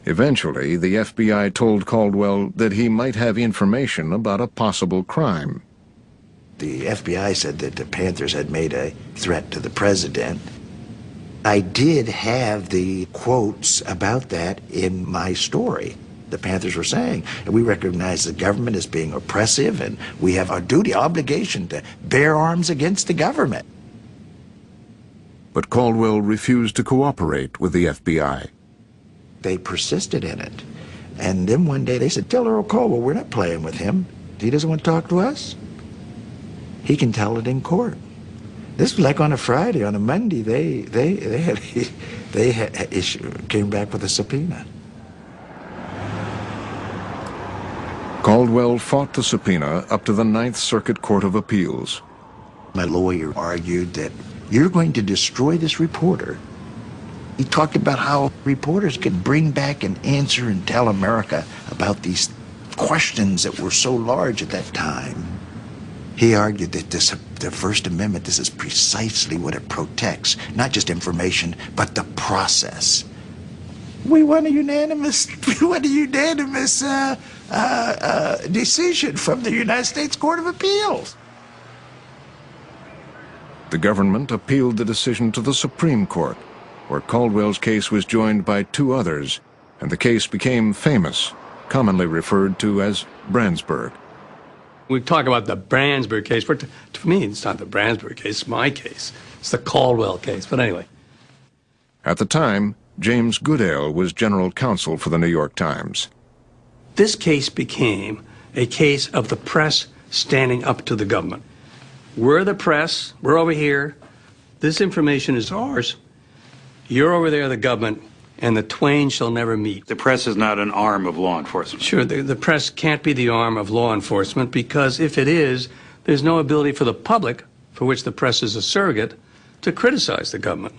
Eventually, the FBI told Caldwell that he might have information about a possible crime. The FBI said that the Panthers had made a threat to the president. I did have the quotes about that in my story. The Panthers were saying, we recognize the government as being oppressive, and we have a duty, obligation to bear arms against the government. But Caldwell refused to cooperate with the FBI. They persisted in it. And then one day they said, tell Earl Caldwell, we're not playing with him. He doesn't want to talk to us. He can tell it in court. This was like on a Friday. On a Monday, they came back with a subpoena. Caldwell fought the subpoena up to the Ninth Circuit Court of Appeals. My lawyer argued that you're going to destroy this reporter. He talked about how reporters could bring back an answer and tell America about these questions that were so large at that time. He argued that the First Amendment, this is precisely what it protects, not just information, but the process. We want a unanimous decision from the United States Court of Appeals. The government appealed the decision to the Supreme Court, where Caldwell's case was joined by two others, and the case became famous, commonly referred to as Branzburg. We talk about the Branzburg case. For me, it's not the Branzburg case, it's my case. It's the Caldwell case, but anyway. At the time, James Goodale was general counsel for the New York Times. This case became a case of the press standing up to the government. We're the press, we're over here, this information is ours, you're over there, the government, and the twain shall never meet. The press is not an arm of law enforcement. Sure, the press can't be the arm of law enforcement because if it is, there's no ability for the public, for which the press is a surrogate, to criticize the government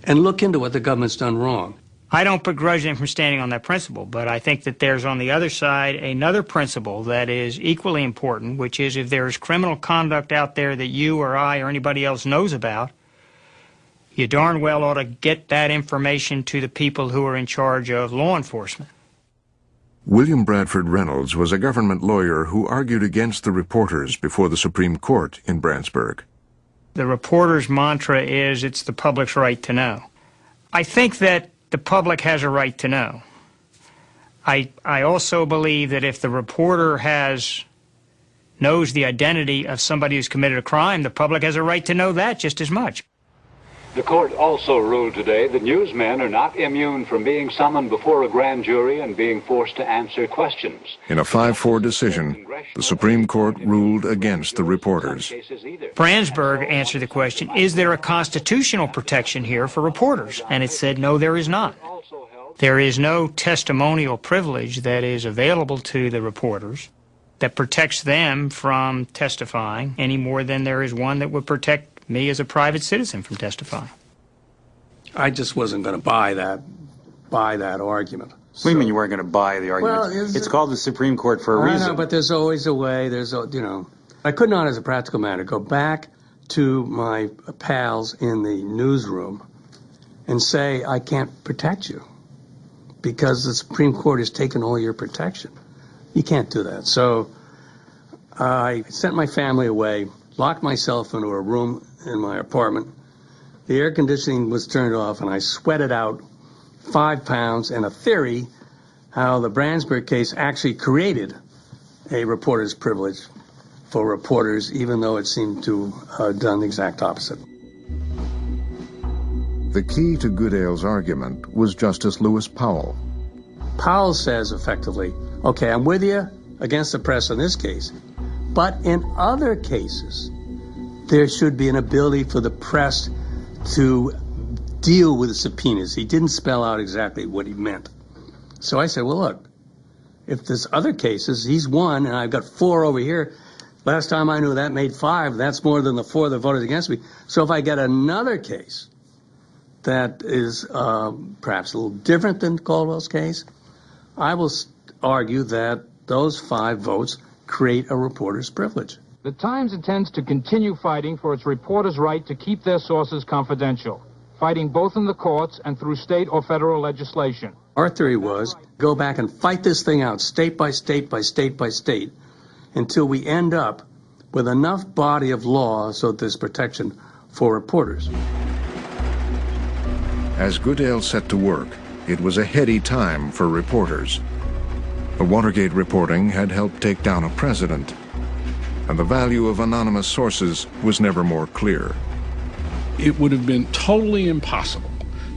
and look into what the government's done wrong. I don't begrudge them from standing on that principle, but I think that there's on the other side another principle that is equally important, which is if there's criminal conduct out there that you or I or anybody else knows about, you darn well ought to get that information to the people who are in charge of law enforcement. William Bradford Reynolds was a government lawyer who argued against the reporters before the Supreme Court in Branzburg. The reporter's mantra is it's the public's right to know. I think that the public has a right to know. I also believe that if the reporter knows the identity of somebody who's committed a crime, the public has a right to know that just as much. The court also ruled today that newsmen are not immune from being summoned before a grand jury and being forced to answer questions. In a 5-4 decision, the Supreme Court ruled against the reporters. Branzburg answered the question, is there a constitutional protection here for reporters? And it said, no, there is not. There is no testimonial privilege that is available to the reporters that protects them from testifying any more than there is one that would protect me as a private citizen from testifying. I just wasn't going to buy that argument. What do you mean you weren't going to buy the argument? Well, it's called the Supreme Court for a reason. I know, but there's always a way. I could not, as a practical matter, go back to my pals in the newsroom and say, I can't protect you because the Supreme Court has taken all your protection. You can't do that. So I sent my family away, locked myself into a room in my apartment. The air conditioning was turned off, and I sweated out 5 pounds and a theory how the Branzburg case actually created a reporter's privilege for reporters, even though it seemed to have done the exact opposite. The key to Goodale's argument was Justice Lewis Powell. Powell says effectively, okay, I'm with you against the press in this case, but in other cases, there should be an ability for the press to deal with the subpoenas. He didn't spell out exactly what he meant. So I said, well, look, if there's other cases, he's one, and I've got 4 over here. Last time I knew that made 5. That's more than the 4 that voted against me. So if I get another case that is perhaps a little different than Caldwell's case, I will argue that those 5 votes create a reporter's privilege. The Times intends to continue fighting for its reporters' right to keep their sources confidential. fighting both in the courts and through state or federal legislation. Our theory was go back and fight this thing out state by state by state by state until we end up with enough body of law so there's protection for reporters. As Goodale set to work, it was a heady time for reporters. The Watergate reporting had helped take down a president, and the value of anonymous sources was never more clear. It would have been totally impossible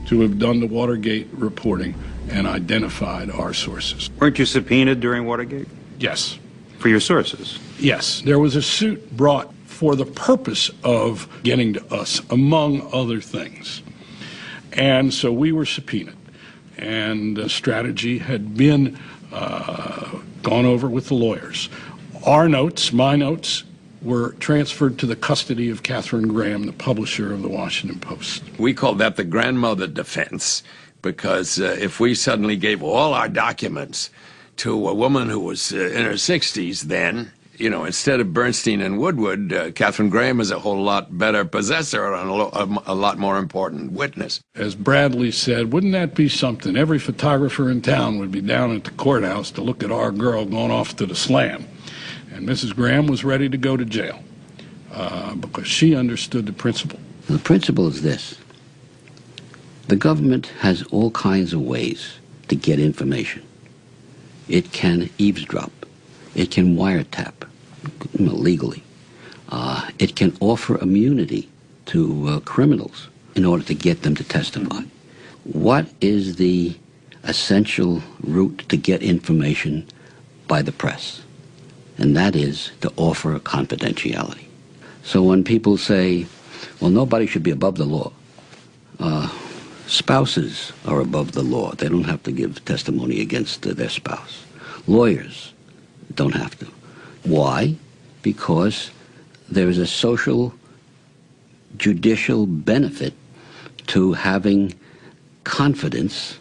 to have done the Watergate reporting and identified our sources. Weren't you subpoenaed during Watergate? Yes. For your sources? Yes. There was a suit brought for the purpose of getting to us, among other things. And so we were subpoenaed. And the strategy had been gone over with the lawyers. Our notes, my notes, were transferred to the custody of Katharine Graham, the publisher of the Washington Post. We called that the grandmother defense, because if we suddenly gave all our documents to a woman who was in her 60s then, you know, instead of Bernstein and Woodward, Katharine Graham is a whole lot better possessor and a lot more important witness. As Bradley said, wouldn't that be something? Every photographer in town would be down at the courthouse to look at our girl going off to the slam. And Mrs. Graham was ready to go to jail because she understood the principle. The principle is this. The government has all kinds of ways to get information. It can eavesdrop. It can wiretap legally. It can offer immunity to criminals in order to get them to testify. What is the essential route to get information by the press? And that is to offer confidentiality. So when people say, well, nobody should be above the law, spouses are above the law. They don't have to give testimony against their spouse. Lawyers don't have to. Why? Because there is a social, judicial benefit to having confidence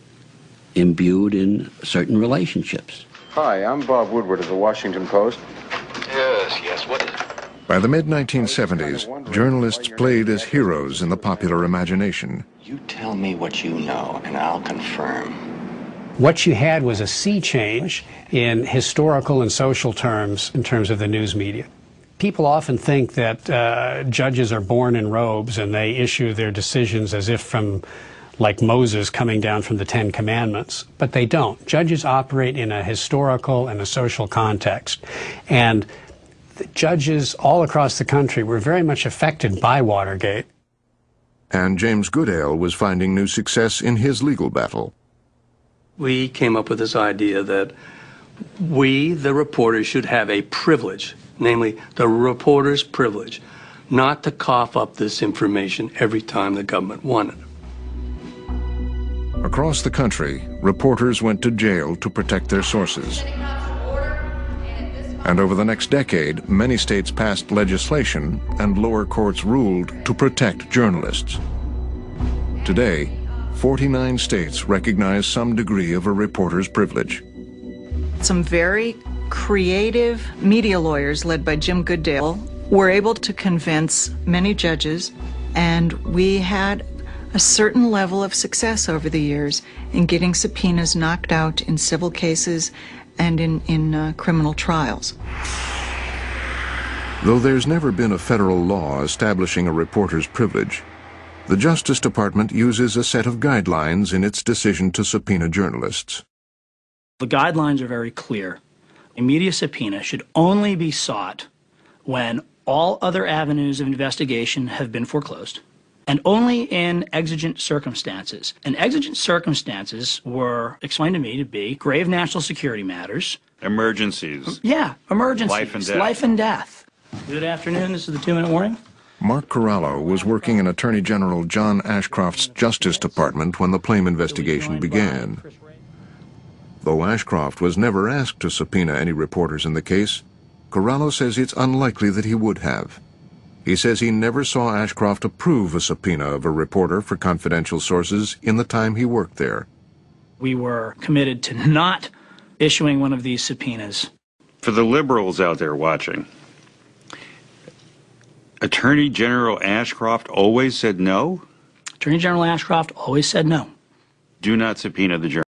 imbued in certain relationships. Hi, I'm Bob Woodward of the Washington Post. Yes, what is it? By the mid-1970s, journalists played as heroes in the popular imagination. You tell me what you know, and I'll confirm. What you had was a sea change in historical and social terms in terms of the news media. People often think that judges are born in robes and they issue their decisions as if from, like Moses coming down from the Ten Commandments, but they don't. Judges operate in a historical and a social context, and the judges all across the country were very much affected by Watergate. And James Goodale was finding new success in his legal battle. We came up with this idea that we, the reporters, should have a privilege, namely the reporter's privilege, not to cough up this information every time the government wanted it. Across the country, reporters went to jail to protect their sources. And over the next decade, many states passed legislation and lower courts ruled to protect journalists. Today, 49 states recognize some degree of a reporter's privilege. Some very creative media lawyers led by Jim Goodale were able to convince many judges, and we had a certain level of success over the years in getting subpoenas knocked out in civil cases and in criminal trials. Though there's never been a federal law establishing a reporter's privilege, the Justice Department uses a set of guidelines in its decision to subpoena journalists. The guidelines are very clear. A media subpoena should only be sought when all other avenues of investigation have been foreclosed, and only in exigent circumstances. And exigent circumstances were explained to me to be grave national security matters. Emergencies. Yeah, emergencies. Life and death. Life and death. Good afternoon, this is the 2-minute warning. Mark Corallo was working in Attorney General John Ashcroft's Justice Department when the Plame investigation began. Though Ashcroft was never asked to subpoena any reporters in the case, Corallo says it's unlikely that he would have. He says he never saw Ashcroft approve a subpoena of a reporter for confidential sources in the time he worked there. We were committed to not issuing one of these subpoenas. For the liberals out there watching, Attorney General Ashcroft always said no? Attorney General Ashcroft always said no. Do not subpoena the journalist.